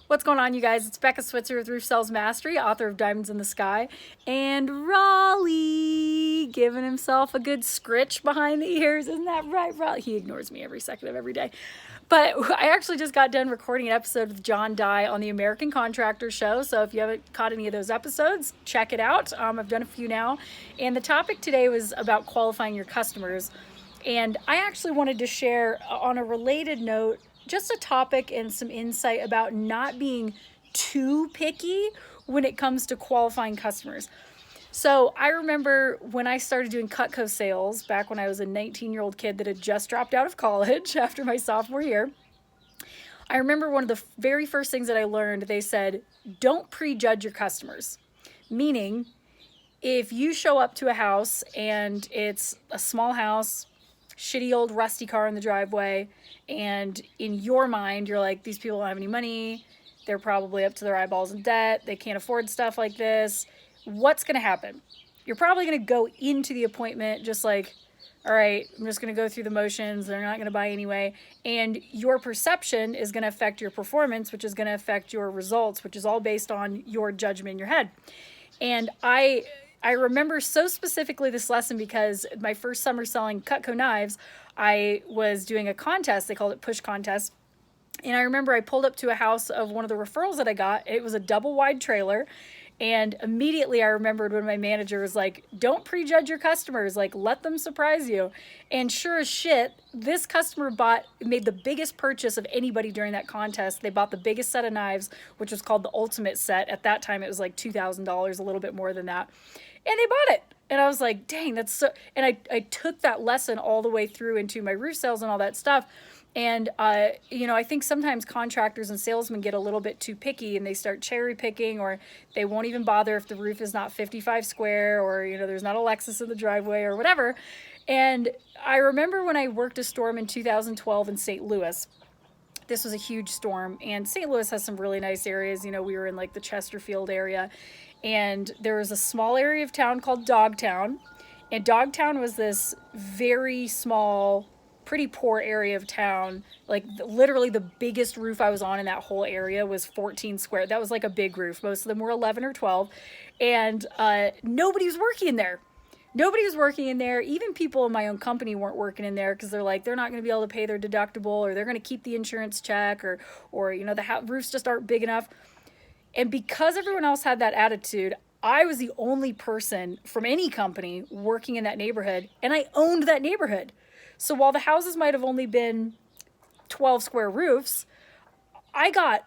What's going on, you guys? It's Becca Switzer with Roof Sales Mastery, author of Diamonds in the Sky, and Raleigh giving himself a good scritch behind the ears. Isn't that right, Raleigh? He ignores me every second of every day. But I actually just got done recording an episode with John Dye on the American Contractor Show. So if you haven't caught any of those episodes, check it out. I've done a few now. And the topic today was about qualifying your customers. And I actually wanted to share, on a related note, just a topic and some insight about not being too picky when it comes to qualifying customers. So I remember when I started doing Cutco sales back when I was a 19-year-old kid that had just dropped out of college after my sophomore year. I remember one of the very first things that I learned, they said, don't prejudge your customers. Meaning, if you show up to a house and it's a small house, shitty old rusty car in the driveway, and in your mind you're like, these people don't have any money, they're probably up to their eyeballs in debt, they can't afford stuff like this, what's going to happen? You're probably going to go into the appointment just like, all right, I'm just going to go through the motions, they're not going to buy anyway, and your perception is going to affect your performance, which is going to affect your results, which is all based on your judgment in your head. And I remember so specifically this lesson because my first summer selling Cutco knives, I was doing a contest. They called it push contest. And I remember I pulled up to a house of one of the referrals that I got. It was a double wide trailer. And immediately I remembered when my manager was like, don't prejudge your customers, like let them surprise you. And sure as shit, this customer made the biggest purchase of anybody during that contest. They bought the biggest set of knives, which was called the Ultimate Set. At that time, it was like $2,000, a little bit more than that. And they bought it. And I was like, dang, that's so, and I took that lesson all the way through into my roof sales and all that stuff. And, I think sometimes contractors and salesmen get a little bit too picky and they start cherry picking, or they won't even bother if the roof is not 55 square, or, there's not a Lexus in the driveway or whatever. And I remember when I worked a storm in 2012 in St. Louis. This was a huge storm, and St. Louis has some really nice areas. We were in like the Chesterfield area, and there was a small area of town called Dogtown. And Dogtown was this very small, pretty poor area of town. Like literally the biggest roof I was on in that whole area was 14 square. That was like a big roof. Most of them were 11 or 12. And nobody was working in there. Nobody was working in there. Even people in my own company weren't working in there because they're like, they're not going to be able to pay their deductible, or they're going to keep the insurance check, or the roofs just aren't big enough. And because everyone else had that attitude, I was the only person from any company working in that neighborhood, and I owned that neighborhood. So while the houses might have only been 12 square roofs, I got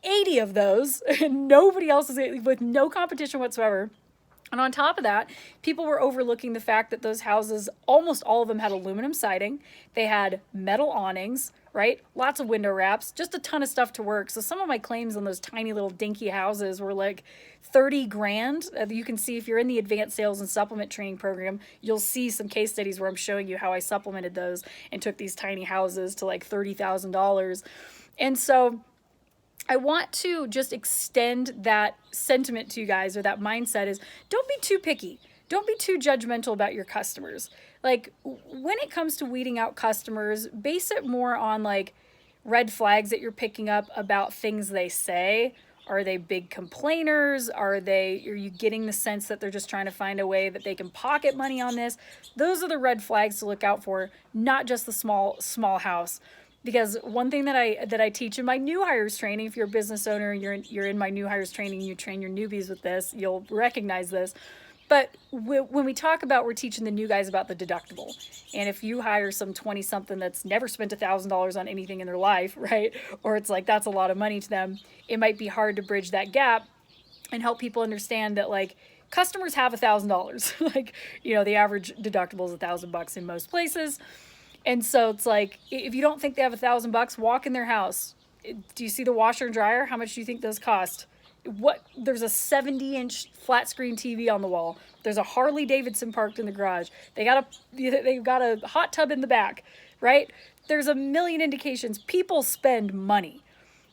80 of those, and nobody else is, with no competition whatsoever. And on top of that, people were overlooking the fact that those houses, almost all of them had aluminum siding. They had metal awnings, right? Lots of window wraps, just a ton of stuff to work. So some of my claims on those tiny little dinky houses were like 30 grand. You can see if you're in the advanced sales and supplement training program, you'll see some case studies where I'm showing you how I supplemented those and took these tiny houses to like $30,000. And so I want to just extend that sentiment to you guys, or that mindset is, don't be too picky. Don't be too judgmental about your customers. Like when it comes to weeding out customers, base it more on like red flags that you're picking up about things they say. Are they big complainers? Are you getting the sense that they're just trying to find a way that they can pocket money on this? Those are the red flags to look out for, not just the small house. Because one thing that I teach in my new hires training, if you're a business owner and you're in my new hires training and you train your newbies with this, you'll recognize this. But when we talk about, we're teaching the new guys about the deductible. And if you hire some 20-something that's never spent $1,000 on anything in their life, right? Or it's like, that's a lot of money to them. It might be hard to bridge that gap and help people understand that, like, customers have $1,000. Like, the average deductible is $1,000 in most places. And so it's like, if you don't think they have $1,000, walk in their house. Do you see the washer and dryer? How much do you think those cost? There's a 70-inch flat screen TV on the wall. There's a Harley Davidson parked in the garage. They've got a hot tub in the back, right? There's a million indications. People spend money.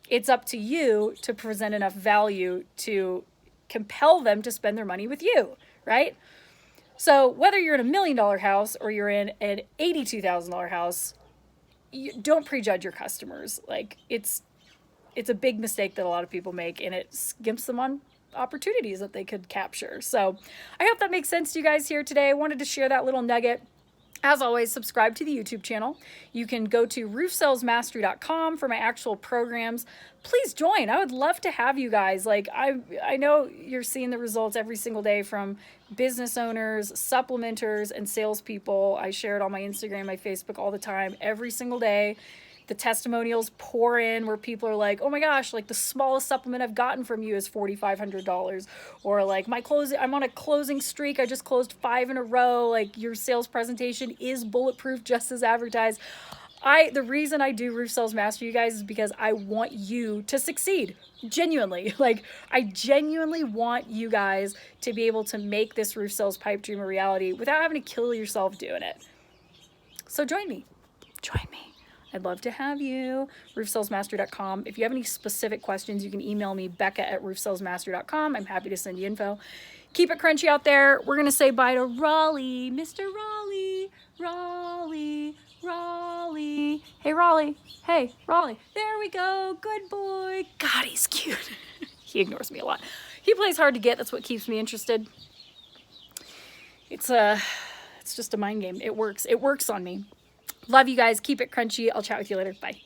It's up to you to present enough value to compel them to spend their money with you, right? So whether you're in $1 million house or you're in an $82,000 house, don't prejudge your customers. Like, it's it's a big mistake that a lot of people make, and it skimps them on opportunities that they could capture. So I hope that makes sense to you guys here today. I wanted to share that little nugget. As always, subscribe to the YouTube channel. You can go to roofsalesmastery.com for my actual programs. Please join. I would love to have you guys. Like, I know you're seeing the results every single day from business owners, supplementers, and salespeople. I share it on my Instagram, my Facebook all the time, every single day. The testimonials pour in where people are like, oh my gosh, like the smallest supplement I've gotten from you is $4,500. Or like I'm on a closing streak. I just closed 5 in a row. Like your sales presentation is bulletproof just as advertised. The reason I do Roof Sales Mastery, you guys, is because I want you to succeed. Genuinely. Like, I genuinely want you guys to be able to make this roof sales pipe dream a reality without having to kill yourself doing it. So join me. Join me. I'd love to have you. roofsalesmastery.com. If you have any specific questions, you can email me, becca@roofsalesmastery.com. I'm happy to send you info. Keep it crunchy out there. We're going to say bye to Raleigh. Mr. Raleigh. Raleigh. Raleigh. Hey, Raleigh. Hey, Raleigh. There we go. Good boy. God, he's cute. He ignores me a lot. He plays hard to get. That's what keeps me interested. It's just a mind game. It works. It works on me. Love you guys. Keep it crunchy. I'll chat with you later. Bye.